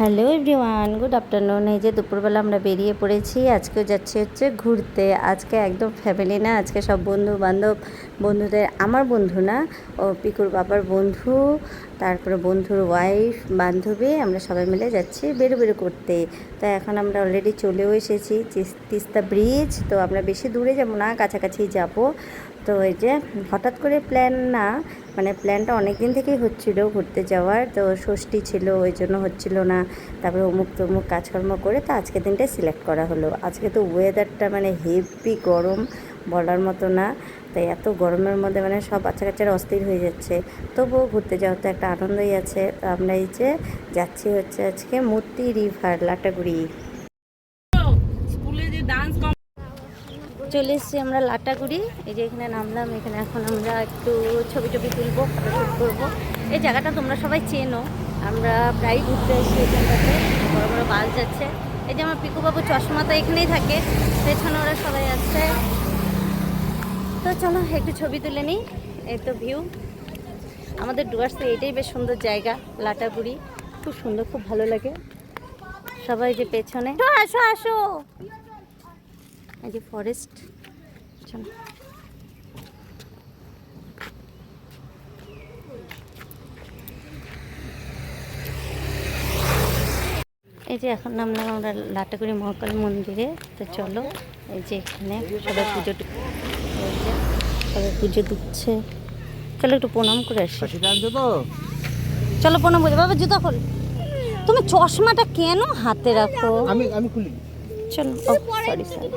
Hello everyone, good afternoon. এই যে দুপুরবেলা আমরা বেরিয়ে পড়েছি। আজকেও যাচ্ছি হচ্ছে ঘুরতে। আজকে একদম ফ্যামিলি না, আজকে সব বন্ধু বান্ধব, বন্ধুদের, আমার বন্ধু না, ও পিকুর বাবার বন্ধু, তারপরে বন্ধুর ওয়াইফ, বান্ধবী, আমরা সবাই মিলে যাচ্ছি বেরো করতে। তো এখন আমরা অলরেডি চলেও এসেছি তিস্তা ব্রিজ। তো আমরা বেশি দূরে যাব না, কাছাকাছি যাব। তো এই যে হঠাৎ করে প্ল্যান না, মানে প্ল্যানটা অনেক দিন থেকেই হচ্ছিলো ঘুরতে যাওয়ার। তো ষষ্ঠী ছিল, ওই জন্য হচ্ছিল না। তারপরে অমুক তমুক কাজকর্ম করে তো আজকের দিনটাই সিলেক্ট করা হলো। আজকে তো ওয়েদারটা মানে হেভি গরম, বলার মতো না। তাই এত গরমের মধ্যে মানে সব বাচ্চা কাচ্চারা অস্থির হয়ে যাচ্ছে। তবুও ঘুরতে যাওয়ার তো একটা আনন্দই আছে। তো আমরা এই যে যাচ্ছি হচ্ছে আজকে মূর্তি রিভার, লাটাগুড়ি। চলে এসেছি আমরা লাটাগুড়ি। এই যে এখানে নামলাম। এখানে এখন আমরা একটু ছবি টবি তুলবো, ফটোশ্যুট করবো। এই জায়গাটা তোমরা সবাই চেনো, আমরা প্রায় ঘুরতে আসি এই জায়গাটাতে। বড় বড় বাস যাচ্ছে। এই যে আমার পিকুবাবু চশমা তো এখানেই থাকে, পেছনে ওরা সবাই আসছে। তো চলো একটু ছবি তুলে নিই। এই তো ভিউ আমাদের ডুয়ার্সে, এইটাই বেশ সুন্দর জায়গা লাটাগুড়ি, খুব সুন্দর, খুব ভালো লাগে। সবাই যে পেছনে, আসো আসো। এই যে ফরেস্ট, চলো। এই যে এখন নামলাম আমরা লাটাগুড়ি মহাকাল মন্দিরে। তো চলো, এই যে এখানে সবাই পুজো, এই যে সবাই পুজো দিচ্ছে। চলো একটু প্রণাম করে আসি। চলো প্রণাম করে। বাবা জুতা খোল। তুমি চশমাটা কেন হাতে রাখো? আমি খুলি। চলো। Sorry sorry.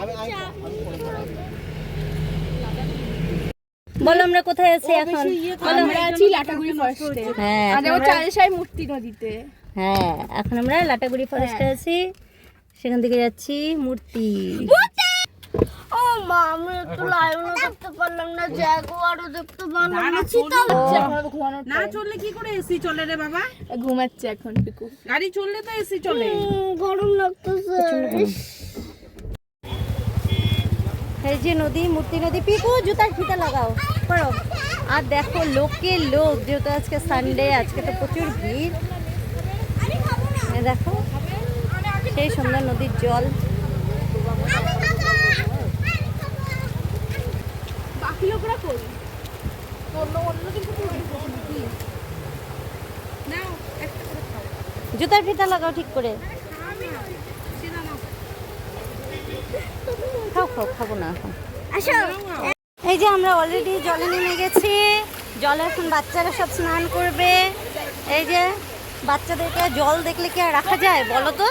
বলো আমরা কোথায় আছি এখন? বলো। আমরা আছি লাটাগুড়ি ফরেস্টে। হ্যাঁ, আর আমরা চালেশাই মূর্তি নদীতে। হ্যাঁ, এখন আমরা লাটাগুড়ি ফরেস্টে আছি। সেখান থেকে যাচ্ছি মূর্তি। ও মা, আমি একটু লায়নও দেখতে পারলাম না, জাগুয়ারও দেখতে পারলাম না। না চললে কি করে এসি চলে রে বাবা? ঘুমাচ্ছে এখন পিকু। গাড়ি চললে তো এসি চলে। গরম লাগতেছে। এই যে নদী, মূর্তি নদী। পিকু জুতার ফিতা লাগাও, করো। আর দেখো লোকে লোক, যেহেতু আজকে সানডে, আজকে তো প্রচুর ভিড়। দেখো সেই সুন্দর নদীর জল। বাকি লোকরা কই? অন্য কিছু জুতার ফিতা লাগাও ঠিক করে। খাও খাও, খাবো না এখন। আসো। এই যে আমরা অলরেডি জলে নেমে গেছি। জলে এখন বাচ্চারা সব স্নান করবে। এই যে বাচ্চাদেরকে জল দেখলে কি আর রাখা যায় বলো তো?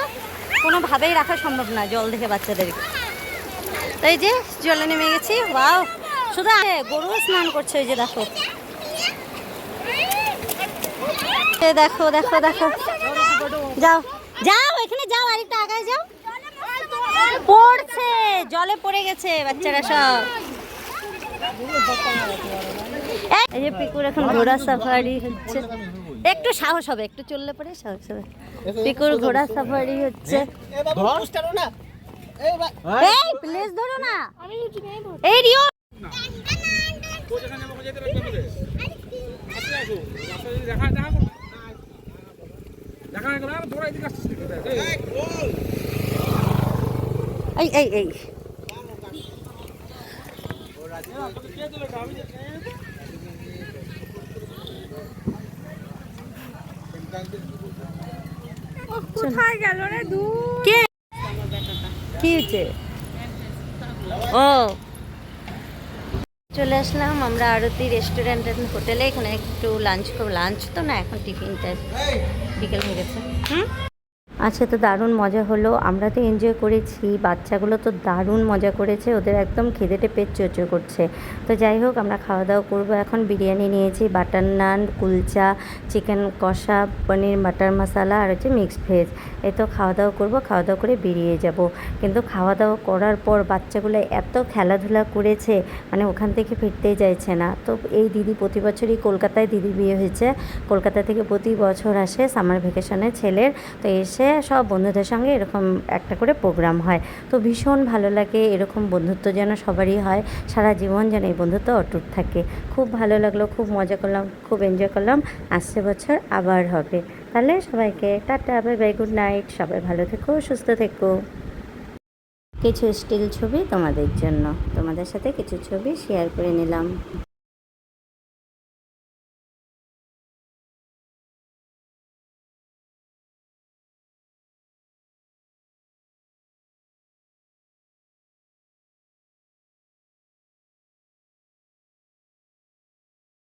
কোনোভাবেই রাখা সম্ভব না জল দেখে বাচ্চাদেরকে। তো এই যে জলে নেমে গেছি। ওয়াও, শুধু গরু স্নান করছে। এই যে দেখো, দেখো দেখো দেখো। যাও যাও, এখানে যাও, আরেকটা আগায় যাও। পড়ছে, জলে পড়ে গেছে বাচ্চারা সব। এই যে পিকুর এখন ঘোড়া সাফারি হচ্ছে। একটু সাহস হবে, একটু চললে পরে সাহস হবে। পিকুর ঘোড়া সাফারি হচ্ছে। এই প্লিজ ধরো না। এই রিও, এই এই এই কোথায় গেল রে? কে কি হয়েছে? ও, চলে আসলাম আমরা আরতি রেস্টুরেন্ট অ্যান্ড হোটেলে। এখানে একটু লাঞ্চ করবো। লাঞ্চ তো না, এখন টিফিন টাইম, বিকেল হয়ে গেছে। আচ্ছা, তো দারুণ মজা হলো। আমরা তো এনজয় করেছি, বাচ্চাগুলো তো দারুণ মজা করেছে। ওদের একদম খিদেটে পেট চোচো করছে। তো যাই হোক, আমরা খাওয়া দাওয়া করবো এখন। বিরিয়ানি নিয়েছি, বাটার নান, কুলচা, চিকেন কষা, পনির বাটার মশলা, আর হচ্ছে মিক্সড ভেজ। এই তো খাওয়া দাওয়া করবো, খাওয়া দাওয়া করে বেরিয়ে যাব। কিন্তু খাওয়া দাওয়া করার পর বাচ্চাগুলো এত খেলাধুলা করেছে, মানে ওখান থেকে ফিরতেই চাইছে না। তো এই দিদি প্রতি বছরই, কলকাতায় দিদির বিয়ে হয়েছে, কলকাতা থেকে প্রতি বছর আসে সামার ভ্যাকেশনে ছেলের। তো এসে সব বন্ধুদের সঙ্গে এরকম একটা করে প্রোগ্রাম হয়। তো ভীষণ ভালো লাগে। এরকম বন্ধুত্ব যেন সবারই হয়, সারা জীবন যেন এই বন্ধুত্ব অটুট থাকে। খুব ভালো লাগলো, খুব মজা করলাম, খুব এনজয় করলাম। আসছে বছর আবার হবে। তাহলে সবাইকে tata, bye bye, good night. সবাই ভালো থেকো, সুস্থ থেকো। কিছু স্টিল ছবি তোমাদের জন্য, তোমাদের সাথে কিছু ছবি শেয়ার করে নিলাম।